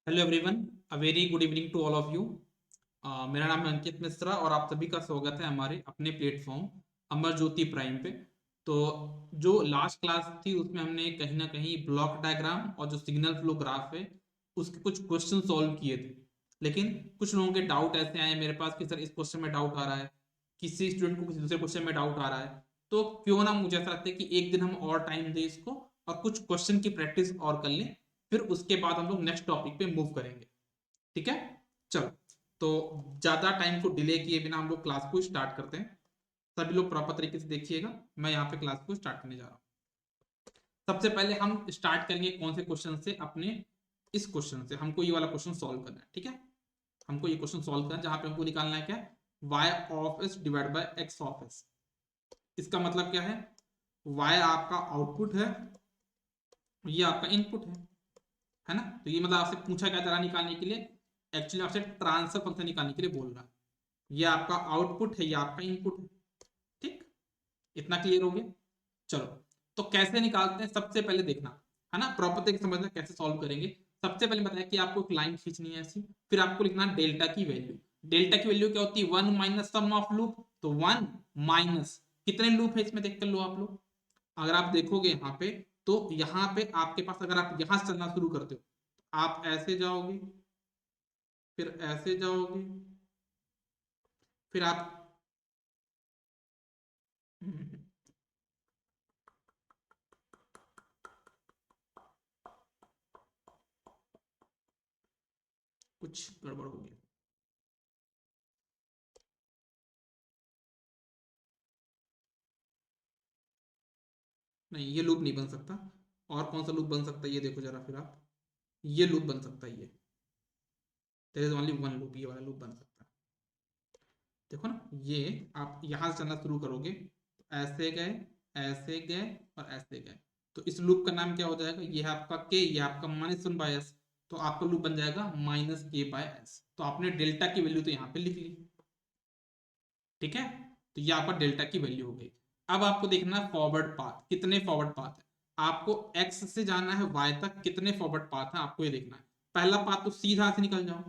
Hello everyone, a very good evening to all of you. मेरा नाम है अंकित मिश्रा और आप सभी का स्वागत है हमारे अपने प्लेटफॉर्म अमर ज्योति प्राइम पे। तो जो लास्ट क्लास थी उसमें हमने कहीं ना कहीं ब्लॉक डायग्राम और जो सिग्नल फ्लो ग्राफ है उसके कुछ क्वेश्चन सॉल्व किए थे। लेकिन कुछ लोगों के डाउट ऐसे आए मेरे पास कि सर इस क्वेश्चन में डाउट आ रहा है, किसी स्टूडेंट को किसी दूसरे क्वेश्चन में डाउट आ रहा है। तो क्यों ना, मुझे ऐसा लगता है कि एक दिन हम और टाइम दें इसको और कुछ क्वेश्चन की प्रैक्टिस और कर लें, फिर उसके बाद हम लोग नेक्स्ट टॉपिक पे मूव करेंगे। ठीक है, चलो। तो ज्यादा टाइम को डिले किए बिना हम लोग क्लास को स्टार्ट करते हैं। सभी लोग प्रॉपर तरीके से देखिएगा, मैं यहाँ पे क्लास को स्टार्ट करने जा रहा हूँ। सबसे पहले हम स्टार्ट करेंगे कौन से क्वेश्चन से? अपने इस क्वेश्चन से हमको ये वाला क्वेश्चन सॉल्व करना है। ठीक है, हमको ये क्वेश्चन सॉल्व करना है जहां पे हमको निकालना है क्या? y of S divide bye x of S. इसका मतलब क्या है? y आपका आउटपुट है, ये आपका इनपुट है ना? तो ये मतलब आपसे पूछा क्या जरा निकालने के लिए? एक्चुअली आपसे ट्रांसफर फंक्शन निकालने के लिए बोल रहा है। ये आपका आउटपुट है, ये आपका इनपुट है। ठीक, इतना क्लियर हो गया? चलो, तो कैसे निकालते हैं सबसे पहले देखना है ना, प्रॉपर तरीके से समझना कैसे सॉल्व करेंगे। सबसे पहले बताया कि आपको एक लाइन खींचनी है ऐसी, फिर आपको लिखना डेल्टा की वैल्यू। डेल्टा की वैल्यू क्या होती है? One minus sum of loop. तो वन माइनस कितने लूप है इसमें देख कर लो आप लोग। अगर आप देखोगे यहाँ पे, तो यहाँ पे आपके पास, अगर आप यहां से चलना शुरू करते हो, आप ऐसे जाओगे, फिर ऐसे जाओगे, फिर आप कुछ गड़बड़ हो गया। नहीं, ये लूप नहीं बन सकता। और कौन सा लूप बन सकता है ये देखो जरा, फिर आप, ये लूप बन सकता है। ये there is only one loop, ये वाला लूप बन सकता है। देखो ना, ये आप यहां से चलना शुरू करोगे तो ऐसे गए, ऐसे गए और ऐसे गए। तो इस लूप का नाम क्या हो जाएगा? ये है आपका के, ये आपका माइनस वन बाय एस। तो आपका लूप बन जाएगा माइनस के बाय एस। तो आपने डेल्टा की वैल्यू तो यहाँ पे लिख ली। ठीक है, तो ये आपका डेल्टा की वैल्यू हो गई। अब आपको देखना है फॉरवर्ड पाथ, कितने फॉरवर्ड पाथ है। आपको x से जाना है y तक, कितने फॉरवर्ड पाथ है आपको ये देखना है। पहला पाथ तो सीधा से निकल जाओ।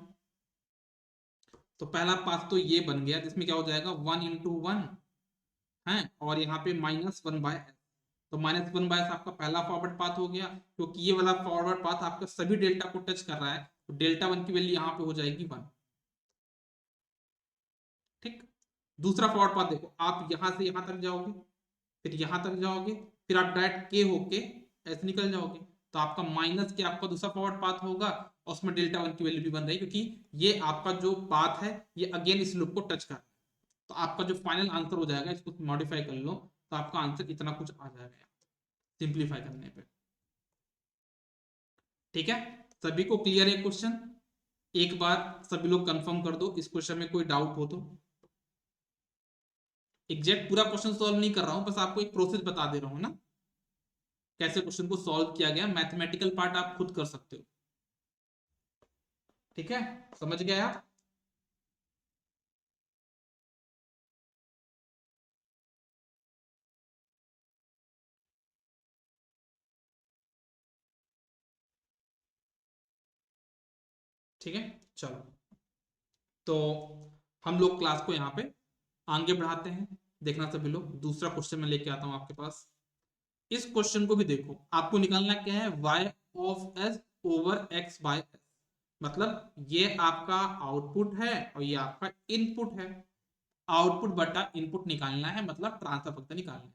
तो पहला पाथ तो ये बन गया, जिसमें क्या हो जाएगा? वन इंटू वन है, और यहाँ पे माइनस वन बाय एस। तो माइनस वन बाय एस आपका पहला फॉरवर्ड पाथ हो गया, क्योंकि ये वाला फॉरवर्ड पाथ आपका सभी डेल्टा को टच कर रहा है। तो डेल्टा वन की वैल्यू यहाँ पे हो जाएगी वन। ठीक, दूसरा फॉरवर्ड पाथ देखो, आप यहां से यहां तक जाओगे, फिर यहां तक जाओगे, फिर आप डायरेक्ट के होके ऐसे निकल जाओगे। तो आपका माइनस के आपका दूसरा फॉरवर्ड पाथ होगा, और उसमें डेल्टा वन की वैल्यू भी बन रही है, क्योंकि ये आपका जो पाथ है ये अगेन इस लूप को टच कर रहा है। तो आपका जो फाइनल आंसर हो जाएगा, इसको मॉडिफाई कर लो, तो आपका आंसर इतना कुछ आ जाएगा सिंप्लीफाई करने पे। ठीक है, सभी को क्लियर है क्वेश्चन? एक बार सभी लोग कंफर्म कर दो इस क्वेश्चन में कोई डाउट हो तो। एग्जैक्ट पूरा क्वेश्चन सॉल्व नहीं कर रहा हूं, बस आपको एक प्रोसेस बता दे रहा हूं ना, कैसे क्वेश्चन को सॉल्व किया गया। मैथमेटिकल पार्ट आप खुद कर सकते हो। ठीक है, समझ गए आप? ठीक है, चलो। तो हम लोग क्लास को यहाँ पे आगे बढ़ाते हैं। देखना सभी लोग, दूसरा क्वेश्चन मैं लेके आता हूं आपके पास। इस क्वेश्चन को भी देखो, आपको निकालना क्या है? y of s over x by s। मतलब ये आपका आउटपुट है और ये आपका इनपुट है। आउटपुट बटा इनपुट निकालना है, मतलब ट्रांसफर फंक्शन निकालना है।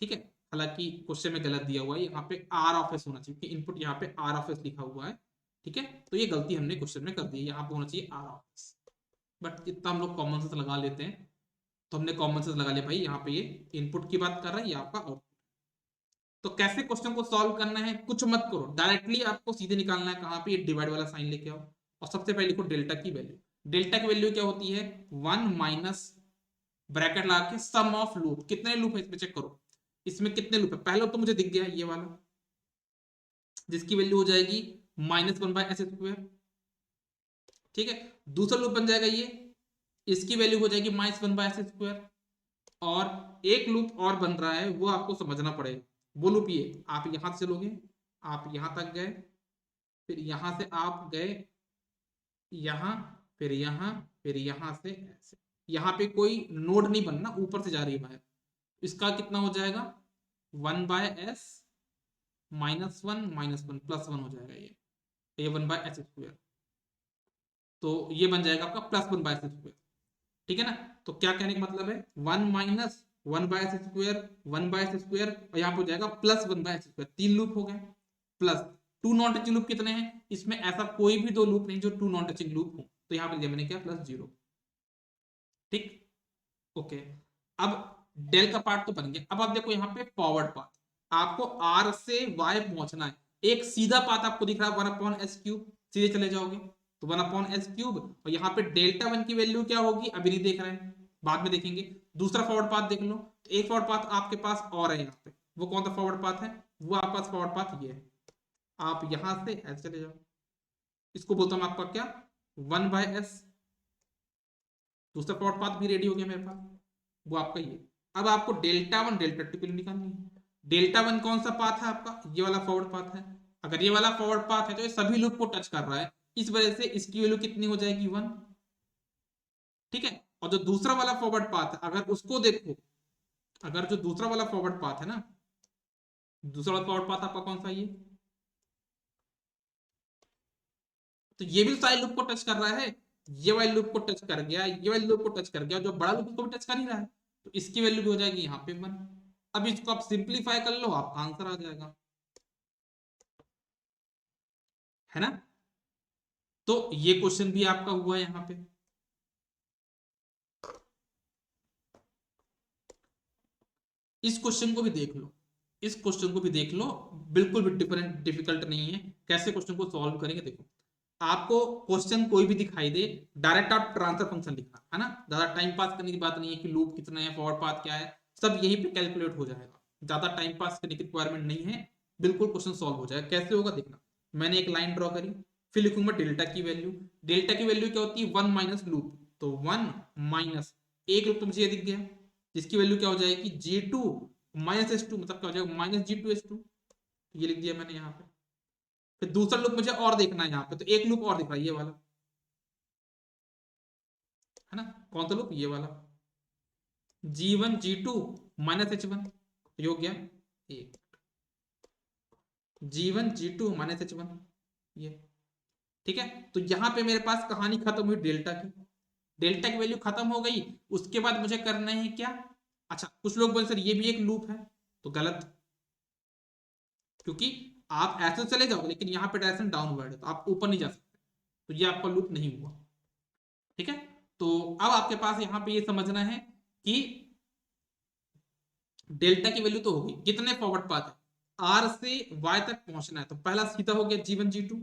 ठीक है, हालांकि क्वेश्चन में गलत दिया हुआ है, यहाँ पे आर ऑफ एस होना चाहिए, इनपुट यहाँ पे आर ऑफ एस लिखा हुआ है। ठीक है, तो ये गलती हमने क्वेश्चन में कर दी है, यहाँ पे होना चाहिए आर ऑफ एस। बट इतना हम लोग कॉमन सेंस लगा लेते हैं। तो हमने कॉमन सेंस लगा लिया भाई, यहाँ पे ये इनपुट की बात कर रहा है, ये आपका आउटपुट। तो कैसे क्वेश्चन को सॉल्व करना है? कुछ मत करो, डायरेक्टली आपको सीधे निकालना है। कहाँ पे? ये डिवाइड वाला साइन लेके आओ, और सबसे पहले लिखो डेल्टा की वैल्यू। डेल्टा की वैल्यू क्या होती है? वन माइनस ब्रैकेट लगा के सम ऑफ लूप। कितने लूप है इसमें चेक करो, इसमें कितने लूप है? पहला तो मुझे दिख गया ये वाला, जिसकी वैल्यू हो जाएगी minus one by S square. ठीक है, दूसरा लूप बन जाएगा ये, इसकी वैल्यू हो जाएगी minus one by S square. और एक लूप और बन रहा है, वो आपको समझना पड़ेगा। वो लूप ये, आप यहां से चलोगे, आप यहां तक गए, फिर यहां से आप गए यहाँ, फिर यहाँ, फिर यहाँ से ऐसे। यहाँ पे कोई नोड नहीं बनना, ऊपर से जा रही है वायर। इसका कितना हो जाएगा, 1/s -1 +1 हो जाएगा ये 1/s²। तो ये बन जाएगा आपका +1/s²। ठीक है ना। तो क्या कहने का मतलब है, 1 - 1/s², 1/s² और यहाँ पे हो जाएगा +1/s²। 3 लूप हो गए। प्लस 2 नॉन टचिंग लूप कितने हैं, इसमें ऐसा कोई भी 2 लूप नहीं जो 2 नॉन टचिंग लूप हो, तो यहाँ पे दिया मैंने क्या, +0। ठीक, ओके। अब डेल का पार्ट तो बन गया। अब आप देखो यहाँ पे फॉरवर्ड पाथ, आपको R से Y पहुंचना है। एक सीधा पाथ आपको दिख रहा है 1/s³, सीधे चले जाओगे तो 1/s³ और यहाँ पे Δ1 की वैल्यू क्या होगी अभी नहीं देख रहे हैं, बाद में देखेंगे। दूसरा फॉरवर्ड पाथ देख लो, तो एक फॉरवर्ड पाथ आपके पास और है यहाँ पे। वो कौन सा फॉरवर्ड पाथ है, वो आपके पास फॉरवर्ड पाथ ये है। आप यहां से ऐसे चले जाओ, इसको बोलता हूं आपका क्या, 1/s। दूसरा फॉरवर्ड पाथ भी रेडी हो गया मेरे पास, वो आपका ये। अब आपको Δ1 Δ2 के लिए निकालनी है। Δ1 कौन सा पाथ है आपका, ये वाला फॉरवर्ड पाथ है। अगर ये वाला फॉरवर्ड पाथ है तो ये सभी लूप को टच कर रहा है, इस वजह से इसकी वैल्यू कितनी हो जाएगी, 1। ठीक है। और जो दूसरा वाला फॉरवर्ड पाथ है अगर उसको देखो, अगर जो दूसरा वाला फॉरवर्ड पाथ है ना, दूसरा वाला फॉरवर्ड पाथ आपका कौन सा, ये तो ये भी सारे लूप को टच कर रहा है। ये वाले लूप को टच कर गया, ये वाले लूप को टच कर गया, जो बड़ा लूप को भी टच कर ही रहा है, तो इसकी वैल्यू भी हो जाएगी यहाँ पे 1। अब इसको आप सिंप्लीफाई कर लो, आपका आंसर आ जाएगा, है ना। तो ये क्वेश्चन भी आपका हुआ यहाँ पे। इस क्वेश्चन को भी देख लो, इस क्वेश्चन को भी देख लो, बिल्कुल भी डिफरेंट डिफिकल्ट नहीं है। कैसे क्वेश्चन को सॉल्व करेंगे देखो, आपको क्वेश्चन कोई भी दिखाई दे, डायरेक्ट आप ट्रांसफर फंक्शन लिखना है ना, ज्यादा टाइम पास करने की बात नहीं है कि लूप कितना है, फॉरवर्ड पाथ क्या है, सब यहीं पे कैलकुलेट हो जाएगा। ज्यादा टाइम पास करने की रिक्वायरमेंट नहीं है, बिल्कुल क्वेश्चन सॉल्व हो जाएगा। कैसे होगा देखना, मैंने एक लाइन ड्रॉ करी, फिर लिखूंगा डेल्टा की वैल्यू। डेल्टा की वैल्यू क्या होती है, 1 माइनस लूप, तो 1 माइनस एक लूप तो मुझे ये दिख गया, जिसकी वैल्यू क्या हो जाएगी, G2 -S2, मतलब क्या हो जाएगा, -G2S2। ये लिख दिया मैंने यहाँ पे। फिर दूसरा लूप मुझे और देखना है यहाँ पे, तो एक लूप और दिख रहा है ये वाला, है ना। कौन सा लूप, ये वाला, G1 G2 -H1, ये हो गया एक, G1 G2 -H1, ये। ठीक है। तो यहां पे मेरे पास कहानी खत्म हुई डेल्टा की, डेल्टा की वैल्यू खत्म हो गई। उसके बाद मुझे करना है क्या, अच्छा कुछ लोग बोले सर ये भी एक लूप है, तो गलत, क्योंकि आप ऐसे चले जाओगे लेकिन यहाँ पे डायरेक्शन डाउनवर्ड है, तो आप ऊपर नहीं जा सकते, तो ये आपका लूप नहीं हुआ। ठीक है। तो अब आपके पास यहाँ पे ये समझना है कि डेल्टा की वैल्यू तो होगी, कितने फॉरवर्ड पाथ है, आर से वाई तक पहुंचना है, तो पहला सीधा हो गया G1 G2,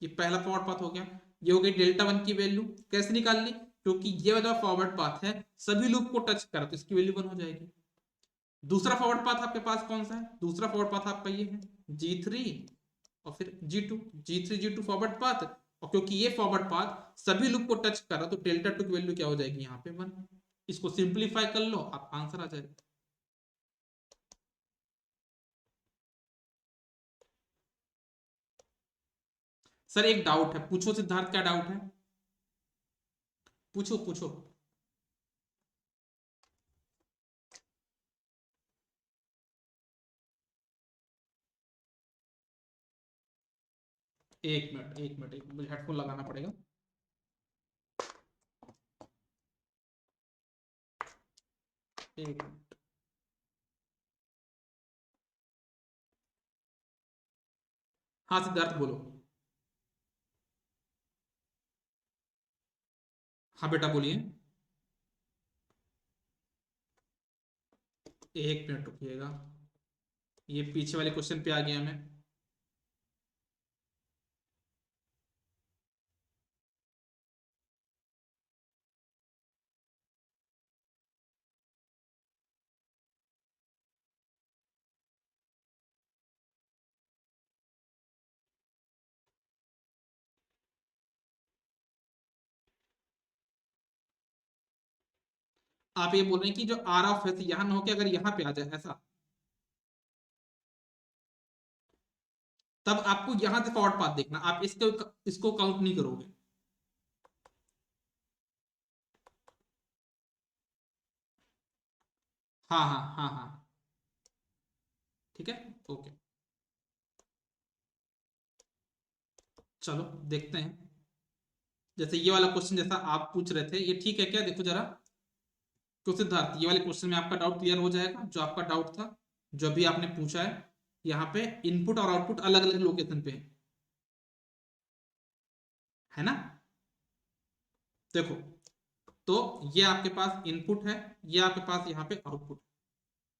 ये पहला फॉरवर्ड पाथ हो गया। ये हो गई Δ1 की वैल्यू, कैसे निकाल ली, क्योंकि ये वाला फॉरवर्ड पाथ है सभी लूप को टच कर, तो इसकी वैल्यू 1 हो जाएगी। दूसरा फॉरवर्ड पाथ आपके पास कौन सा है, दूसरा फॉरवर्ड पाथ आपका ये है G3 और फिर G2, G3 G2 forward path, और क्योंकि ये फॉरवर्ड पाथ सभी लूप को टच कर रहा, तो Δ2 की वैल्यू क्या हो जाएगी यहाँ पे 1। इसको सिंप्लीफाई कर लो, आप आंसर आ जाएगा। सर एक डाउट है, पूछो सिद्धार्थ, क्या डाउट है, पूछो पूछो। एक मिनट एक मिनट, मुझे हेडफोन लगाना पड़ेगा। एक मिनट। हाँ सिद्धार्थ बोलो। हाँ बेटा बोलिए। एक मिनट रुकिएगा, ये पीछे वाले क्वेश्चन पे आ गया मैं। आप ये बोल रहे हैं कि जो आर ऑफ है यहाँ ना होके अगर यहाँ पे आ जाए ऐसा, तब आपको यहां से फॉरवर्ड पाथ देखना, आप इसको काउंट नहीं करोगे। हाँ हाँ हाँ हाँ, ठीक है, ओके। चलो देखते हैं। जैसे ये वाला क्वेश्चन जैसा आप पूछ रहे थे, ये ठीक है क्या? देखो जरा। तो सिद्धार्थ, ये वाले क्वेश्चन में आपका डाउट क्लियर हो जाएगा, जो आपका डाउट था, जो भी आपने पूछा है। यहाँ पे इनपुट और आउटपुट अलग अलग लोकेशन पे है ना? देखो, तो ये आपके पास इनपुट है, ये आपके पास यहाँ पे आउटपुट,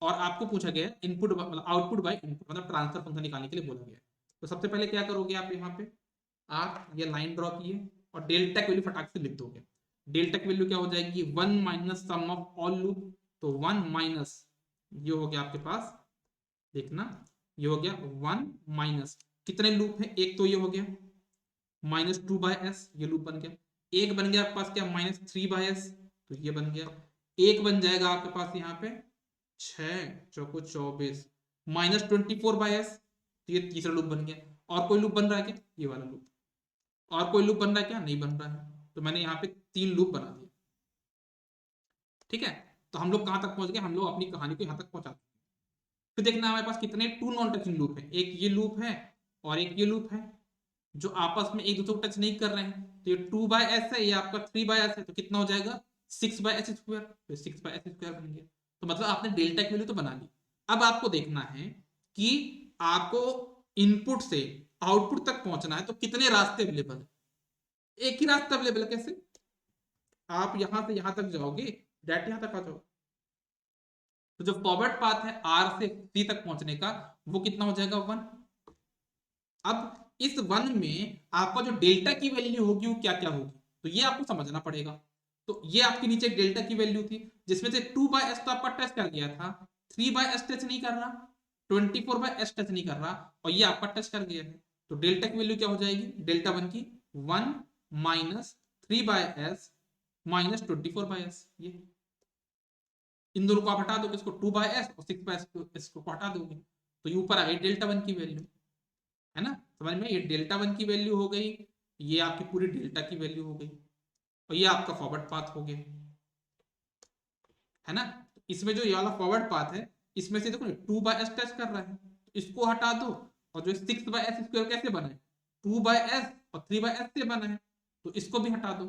और आपको पूछा गया है इनपुट मतलब आउटपुट बाय इनपुट, मतलब ट्रांसफर फंक्शन निकालने के लिए बोला गया है। तो सबसे पहले क्या करोगे आप यहाँ पे, आप ये लाइन ड्रॉ किए और डेल्टा की वैल्यू फटाक से लिख दोगे। डेल्टा की वैल्यू क्या हो जाएगी? 1 - सम ऑफ ऑल लूप। तो 1 - ये हो गया आपके पास, देखना, ये हो गया 1 - कितने लूप है? एक तो ये हो गया -2/s, ये लूप बन गया। एक बन गया आपके पास क्या? -3/s, तो ये बन गया। एक बन जाएगा आपके पास यहाँ पे 6 × 4 = 24 -24/s, तो ये तीसरा लूप बन गया। और कोई लूप बन रहा है क्या? ये वाला लूप। और कोई लूप बन रहा है क्या? नहीं बन रहा है, तो मैंने यहाँ पे 3 लूप बना दिए। ठीक है, तो हम लोग कहां तक पहुंच गए? हम लोग अपनी कहानी को यहां तक पहुंचा। फिर देखना हमारे पास कितने टू नॉन टचिंग लूप है, एक ये लूप है और एक ये लूप है, जो आपस में एक दूसरे को टच नहीं कर रहे हैं। तो ये 2/s है, ये आपका 3/s है, तो कितना हो जाएगा? 6/s²। तो 6/s² बन गया। तो मतलब आपने डेल्टा की वैल्यू तो बना ली। अब आपको देखना है कि आपको इनपुट से आउटपुट तक पहुंचना है, तो कितने रास्ते अवेलेबल है? एक ही रास्ता अवेलेबल है। कैसे? आप यहां से यहां तक जाओगे, डायरेक्ट यहां तक आ जाओ, तो जो फॉरवर्ड पाथ है आर से सी तक पहुंचने का, वो कितना हो जाएगा? 1। अब इस 1 में आपका जो डेल्टा की वैल्यू होगी वो क्या क्या होगी, तो ये आपको समझना पड़ेगा। तो ये आपके नीचे डेल्टा की वैल्यू थी, जिसमें से 2/s तो आपका टच कर गया था, 3/s टच नहीं कर रहा, 24/s टच नहीं कर रहा, और ये आपका टच कर गया है। तो डेल्टा की वैल्यू क्या हो जाएगी? डेल्टा 1 की 1 - 3/s -24/s। ये इन दोनों को आप हटा दोगे, इसको 2/s और 6/s को हटा दोगे, तो ये ऊपर आ गई डेल्टा 1 की वैल्यू। है ना? समझ में? ये डेल्टा 1 की वैल्यू हो गई, ये आपकी पूरी डेल्टा की वैल्यू हो गई, और ये आपका फॉरवर्ड पाथ हो गया। है ना? इसमें जो ये वाला फॉरवर्ड पाथ है, इसमें से देखो 2/s टच कर रहा है, तो इसको हटा दो। और जो 6/s² कैसे बना है? 2/s और 3/s से बना है, तो इसको भी हटा दो।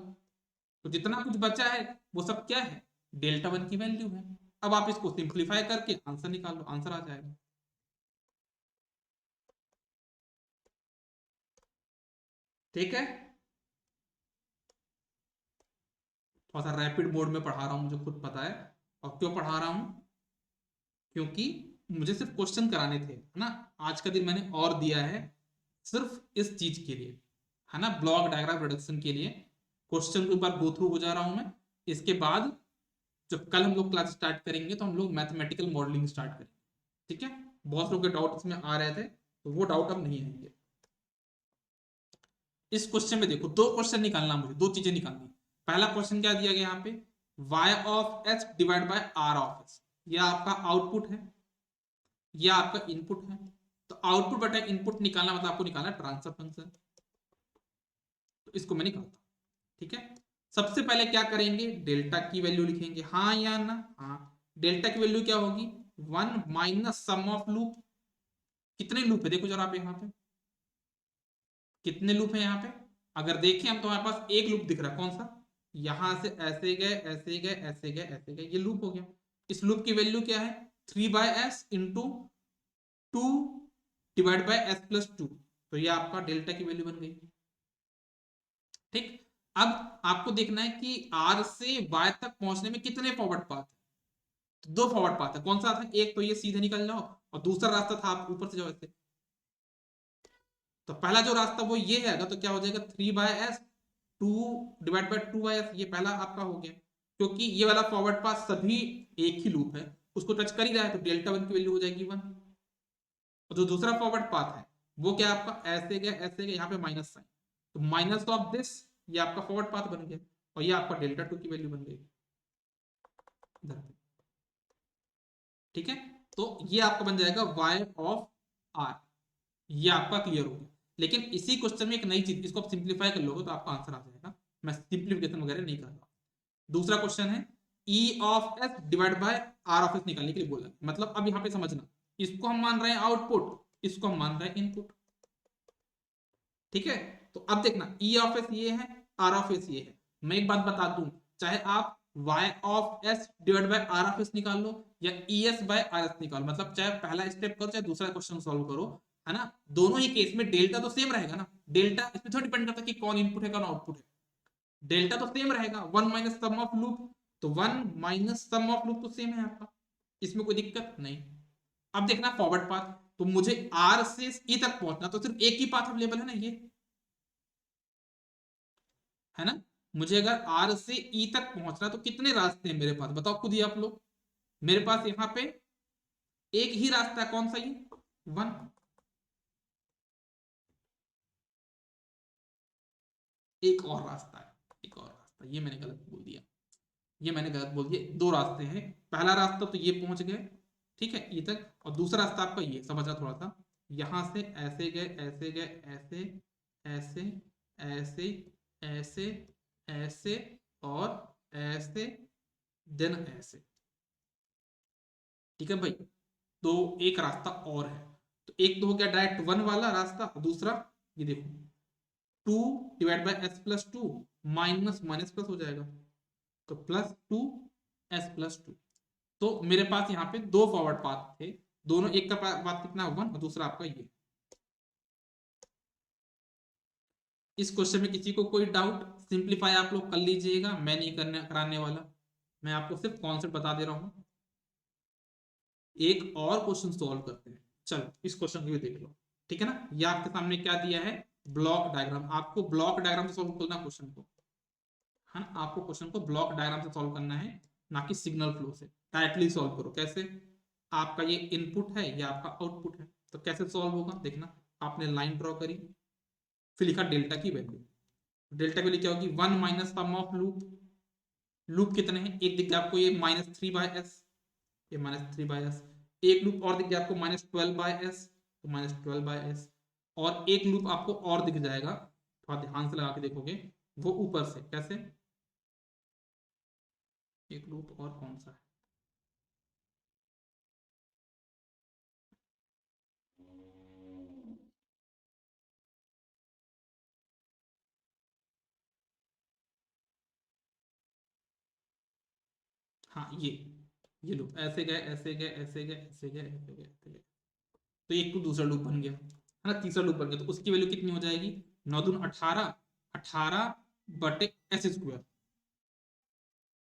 तो जितना कुछ बचा है वो सब क्या है? डेल्टा 1 की वैल्यू है। अब आप इसको सिंप्लीफाई करके आंसर निकाल लो, आंसर आ जाएगा। ठीक है, थोड़ा सा रैपिड मोड में पढ़ा रहा हूँ, मुझे खुद पता है। और क्यों पढ़ा रहा हूँ? क्योंकि मुझे सिर्फ क्वेश्चन कराने थे, है ना? आज का दिन मैंने और दिया है सिर्फ इस चीज के लिए, है ना, ब्लॉक डायग्राम रिडक्शन के लिए। क्वेश्चन को एक बार गो थ्रू हो जा रहा हूं मैं। इसके बाद जब कल हम लोग क्लास स्टार्ट करेंगे, तो हम लोग मैथमेटिकल मॉडलिंग स्टार्ट करेंगे। ठीक है? बहुत लोग के डाउट इसमें आ रहे थे, तो वो डाउट अब नहीं आएंगे। इस क्वेश्चन में देखो, 2 क्वेश्चन निकालना, मुझे 2 चीजें निकालनी। पहला क्वेश्चन क्या दिया गया यहाँ पे? y/s/r। यह आपका आउटपुट है, यह आपका इनपुट है। तो आउटपुट बटा इनपुट निकालना मतलब आपको निकालना ट्रांसफर फंक्शन। तो इसको मैं निकालता हूं। ठीक है, सबसे पहले क्या करेंगे? डेल्टा की वैल्यू लिखेंगे, हाँ या ना? हाँ। डेल्टा की वैल्यू क्या होगी? 1 - सम ऑफ लूप। कितने लूप है देखो जरा आप यहाँ पे, कितने लूप है यहाँ पे? अगर देखें हम, तो हमारे पास एक लूप दिख रहा है। कौन सा? यहां से ऐसे गए, ऐसे गए, ऐसे गए, ऐसे गए, ये लूप हो गया। इस लूप की वैल्यू क्या है? 3/s into 2/s+2। तो ये आपका डेल्टा की वैल्यू बन गई। ठीक, अब आपको देखना है कि आर से वाई तक पहुंचने में कितने फॉरवर्ड पाथ है। तो 2 फॉरवर्ड पाथ है। कौन सा था? एक तो ये सीधे निकल जाओ, और दूसरा रास्ता था आप ऊपर से जाओ ऐसे। तो पहला जो रास्ता वो ये है, तो क्या हो जाएगा? 3/s 2/2/s, ये पहला आपका हो गया, क्योंकि ये वाला फॉरवर्ड पाथ सभी एक ही लूप है, उसको टच कर ही रहा है, तो डेल्टा 1 की वैल्यू हो जाएगी 1। और जो दूसरा फॉरवर्ड पाथ है वो क्या आपका? ऐसे गया, ऐसे गया, यहाँ पे माइनस साइन, तो माइनस ऑफ दिस, ये आपका फॉरवर्ड पाथ बन गया, और ये आपका डेल्टा 2 की वैल्यू बन गई इधर पे। ठीक है, तो ये आपका बन जाएगा y ऑफ r। ये आपका क्लियर हो गया। लेकिन इसी क्वेश्चन में एक नई चीज, इसको आप सिंप्लीफाई कर लोगे तो आपका आंसर आ जाएगा। मैं सिंप्लीफिकेशन वगैरह नहीं कर रहा। दूसरा क्वेश्चन है E of S divide by R of S निकालने के लिए बोला। मतलब अब यहाँ पे समझना, इसको हम मान रहे हैं आउटपुट, इसको हम मान रहे हैं इनपुट। ठीक है, तो अब देखना ई ऑफ एस ये है, आर ऑफ एस ये है। मैं एक बात बता दूं, चाहे आप y of s divide by r of s निकाल लो या E S by R S निकालो, मतलब चाहे पहला स्टेप करो चाहे दूसरा क्वेश्चन सॉल्व करो, है ना, दोनों ही केस में डेल्टा तो सेम रहेगा ना। डेल्टा इसमें थोड़ा डिपेंड करता है कि कौन इनपुट है कौन आउटपुट है, डेल्टा तो सेम रहेगा, one minus sum of loop, तो one minus sum of loop तो सेम है आपका, इसमें कोई दिक्कत नहीं। अब देखना फॉरवर्ड पाथ, तो मुझे आर से ई तक पहुंचना, तो सिर्फ एक ही पाथ अवेलेबल है ना, ये है ना। मुझे अगर आर से ई तक पहुंचना तो कितने रास्ते हैं मेरे पास, बताओ खुद ही आप लोग। मेरे पास यहां पे एक ही रास्ता है, कौन सा, ये वन। एक और रास्ता है, एक और रास्ता, ये मैंने गलत बोल दिया, ये मैंने गलत बोल दिया, दो रास्ते हैं। पहला रास्ता तो ये पहुंच गए, ठीक है, ये तक, और दूसरा रास्ता आपका ये, समझना थोड़ा सा, यहां से ऐसे गए, ऐसे गए, ऐसे, ऐसे, ऐसे, ऐसे, ऐसे, और ऐसे, देन ऐसे। ठीक है भाई, तो एक रास्ता और है, तो एक तो हो गया डायरेक्ट वन वाला रास्ता, दूसरा ये देखो, two divide by S plus two, minus minus plus हो जाएगा, तो plus two S plus two. तो मेरे पास यहाँ पे दो फॉरवर्ड पाथ थे, दोनों, एक का पाथ कितना वन और दूसरा आपका ये। इस क्वेश्चन में किसी को कोई डाउट, सिंप्लीफाई आप लोग कर लीजिएगा, मैं नहीं करने कराने वाला, मैं आपको सिर्फ कॉन्सेप्ट बता दे रहा हूँ। एक और क्वेश्चन सॉल्व करते हैं, चलो इस क्वेश्चन को भी देख लो। ठीक है ना, ये आपके सामने क्या दिया है, ब्लॉक डायग्राम, आपको ब्लॉक डायग्राम से सॉल्व करना क्वेश्चन को, है ना, आपको क्वेश्चन को ब्लॉक डायग्राम से सॉल्व करना है, ना कि सिग्नल फ्लो से। डायरेक्टली सॉल्व करो, कैसे, आपका ये इनपुट है, ये आपका आउटपुट है, तो कैसे सॉल्व होगा देखना। आपने लाइन ड्रॉ करी, फिर लिखा डेल्टा की वैल्यू, डेल्टा की वैल्यू क्या होगी, one minus sum of loop, loop कितने हैं, एक दिख गया आपको ये माइनस थ्री बाय एस, ये माइनस थ्री बाय एस, एक लूप और दिख गया आपको माइनस ट्वेल्व बाय एस, तो माइनस ट्वेल्व बाय एस, और एक लूप आपको और दिख जाएगा, थोड़ा ध्यान से लगा के देखोगे, वो ऊपर से कैसे, एक लूप और कौन सा है, हाँ ये लूप ऐसे गए, ऐसे गए, ऐसे गए, ऐसे गए, ऐसे गए, ऐसे गए, तो एक तो दूसरा लूप बन गया, है ना, तीसरा लूप बन गया, तो उसकी वैल्यू कितनी हो जाएगी, नौ दून अठारह, अठारह बटे S square,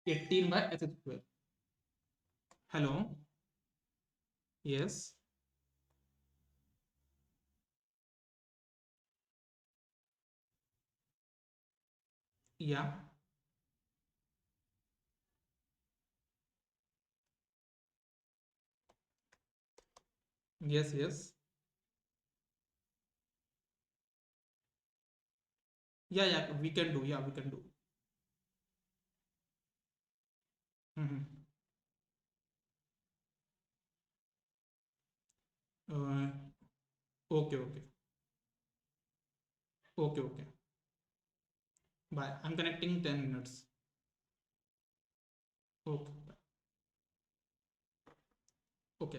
18 by S square. Hello, yes, yeah, yes yes, yeah we can do, yeah we can do. Okay okay, okay okay, bye, I am connecting 10 minutes. Okay okay,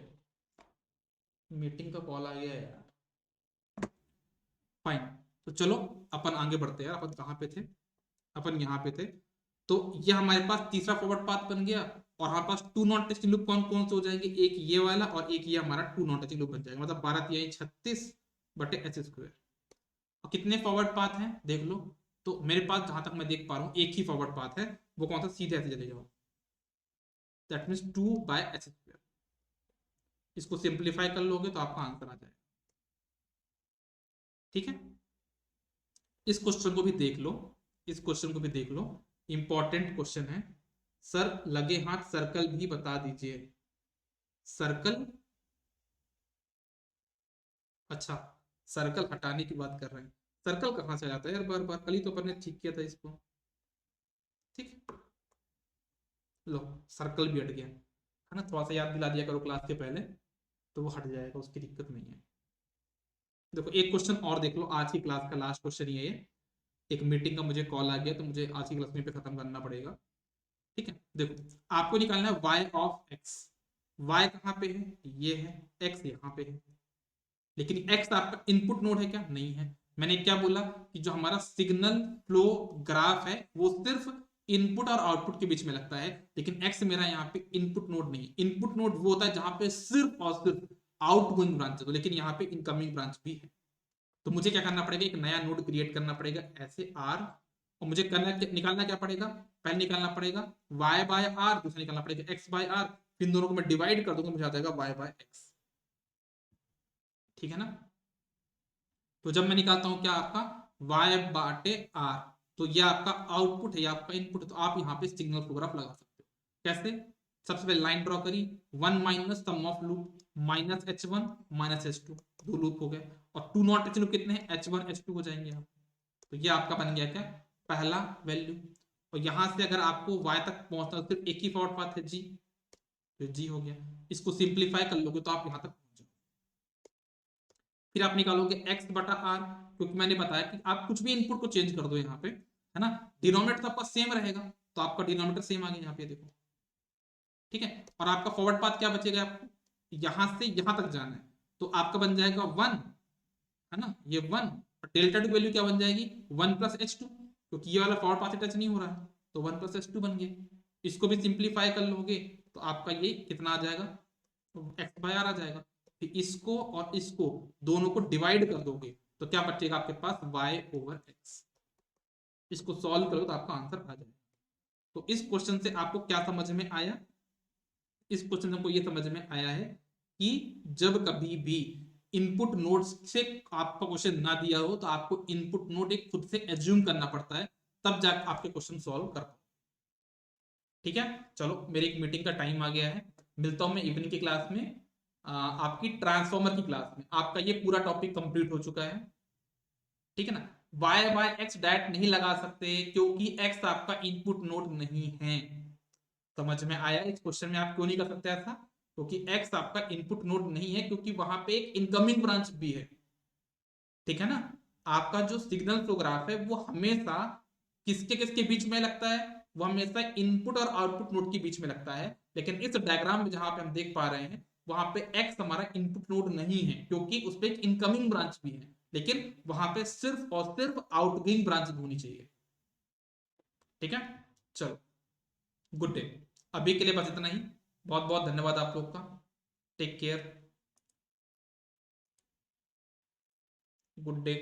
meeting का call आ गया है यार, fine. तो चलो अपन आगे बढ़ते हैं यार, अपन कहाँ पे थे, अपन यहाँ पे थे। तो ये हमारे पास तीसरा फॉरवर्ड पाथ बन गया, और हमारे पास टू नॉन टचिंग लूप कौन कौन से हो जाएंगे, एक ये वाला और एक ये हमारा टू नॉन टचिंग लूप बन जाएगा, मतलब 12 36 बटे एच स्क्वायर। और कितने फॉरवर्ड पाथ हैं देख लो, तो मेरे पास जहां तक मैं देख पा रहा हूँ एक ही फॉरवर्ड पाथ है, वो कौन सा, सीधे ऐसे चले जाओ, that means two by H square. इसको सिंप्लीफाई कर लोगे तो आपका आंसर आ जाएगा। ठीक है, इस क्वेश्चन को भी देख लो, इस क्वेश्चन को भी देख लो, इंपॉर्टेंट क्वेश्चन है। सर लगे हाथ सर्कल भी बता दीजिए, सर्कल, अच्छा, सर्कल हटाने की बात कर रहे हैं, सर्कल कहाँ से आता है यार, बार बार, कल ही तो अपन ने ठीक किया था इसको। ठीक, लो सर्कल भी हट गया, है ना, थोड़ा सा याद दिला दिया करो क्लास के पहले, तो वो हट जाएगा, उसकी दिक्कत नहीं है। देखो एक क्वेश्चन और देख लो, आज की क्लास का लास्ट क्वेश्चन ये है। एक मीटिंग का मुझे कॉल आ गया तो मुझे आज की क्लास में पे खत्म करना पड़ेगा। ठीक है, देखो आपको निकालना है y ऑफ x। y कहाँ पे है, ये है, x यहाँ पे है। लेकिन x आपका इनपुट नोड है क्या, नहीं है। मैंने क्या बोला कि जो हमारा सिग्नल फ्लो ग्राफ है वो सिर्फ इनपुट और आउटपुट के बीच में लगता है, लेकिन x मेरा यहाँ पे इनपुट नोड नहीं है। इनपुट नोड वो होता है जहां पे सिर्फ और सिर्फ आउट गोइंग ब्रांच है, तो लेकिन यहाँ पे इनकमिंग ब्रांच भी है। तो मुझे क्या करना पड़ेगा, एक नया नोड क्रिएट करना पड़ेगा ऐसे r, और मुझे करना निकालना क्या पड़ेगा, पहले निकालना पड़ेगा y बाय r, दूसरा निकालना पड़ेगा x बाय r। इन दोनों को मैं डिवाइड कर दूंगा, मुझे आ जाएगा y बाय x। ठीक है ना। तो जब मैं निकालता हूं क्या आपका y बाटे r, तो ये आपका आउटपुट है, ये आपका इनपुट है। तो आप यहाँ पे सिग्नल फ्लो ग्राफ लगा सकते हो। कैसे, सबसे पहले लाइन ड्रॉ करी, 1 minus sum of loop minus h1 minus h2, दो लूप हो गए। और टू नॉट एच लूप कितने हैं, h1 h2 हो जाएंगे आप। तो ये आपका बन गया क्या, पहला वैल्यू। और यहां से अगर आपको y तक पहुंचना सिर्फ एक ही फॉरवर्ड पाथ है g, तो g हो गया। इसको सिंप्लीफाई कर लोगे तो आप यहां तक पहुंच जाओगे। फिर आप निकालोगे x बटा r, क्योंकि मैंने बताया कि आप कुछ भी इनपुट को चेंज कर दो यहाँ पे, है ना, डिनोमिनेटर तो आपका सेम रहेगा। तो आपका डिनोमिनेटर सेम आ गया यहाँ पे, देखो। ठीक है, और आपका फॉरवर्ड पाथ क्या बचेगा, आपको यहां से यहां तक जाना है, तो आपका बन जाएगा 1, है ना, ये 1। और डेल्टा टू वैल्यू क्या बन जाएगी, 1 प्लस h2, क्योंकि ये वाला फॉरवर्ड पाथ टच नहीं हो रहा है, तो 1 प्लस h2 बन गया। इसको भी सिंप्लीफाई कर लोगे तो आपका ये कितना आ जाएगा, तो x बाय r आ जाएगा। फिर इसको और इसको दोनों को डिवाइड कर दोगे तो क्या बचेगा आपके पास, y ओवर x। इसको सॉल्व करोगे तो आपका आंसर आ जाएगा। तो इस क्वेश्चन से आपको क्या समझ में आया, इस क्वेश्चन से हमको ये समझ में आया है कि जब कभी भी इनपुट नोड से आपका क्वेश्चन ना दिया हो तो आपको इनपुट नोड एक खुद से एज्यूम करना पड़ता है, तब जाकर आपके क्वेश्चन सॉल्व कर पाओ। ठीक है, चलो मेरी एक मीटिंग का टाइम आ गया है, मिलता हूं मैं इवनिंग की क्लास में, आपकी ट्रांसफॉर्मर की क्लास में। आपका ये पूरा टॉपिक कंप्लीट हो चुका है। ठीक है ना। y बाय x डायरेक्ट नहीं लगा सकते क्योंकि x आपका इनपुट नोड नहीं है। समझ में आया इस क्वेश्चन में आप क्यों नहीं कर सकते ऐसा, क्योंकि x आपका इनपुट नोड नहीं है, क्योंकि वहां पे एक इनकमिंग ब्रांच भी है। ठीक है ना। आपका जो सिग्नल फ्लो ग्राफ है वो हमेशा किसके किसके बीच में लगता है, वो हमेशा इनपुट और आउटपुट नोड के बीच में लगता है। लेकिन इस डायग्राम में जहां पे हम देख पा रहे हैं वहां पे x हमारा इनपुट नोड नहीं है, क्योंकि उस पर एक इनकमिंग ब्रांच भी है, लेकिन वहां पे सिर्फ और सिर्फ आउटगोइंग ब्रांच होनी चाहिए। ठीक है, चलो, गुड डे। अभी के लिए बस इतना ही। बहुत बहुत धन्यवाद आप लोग का। Take care, good day.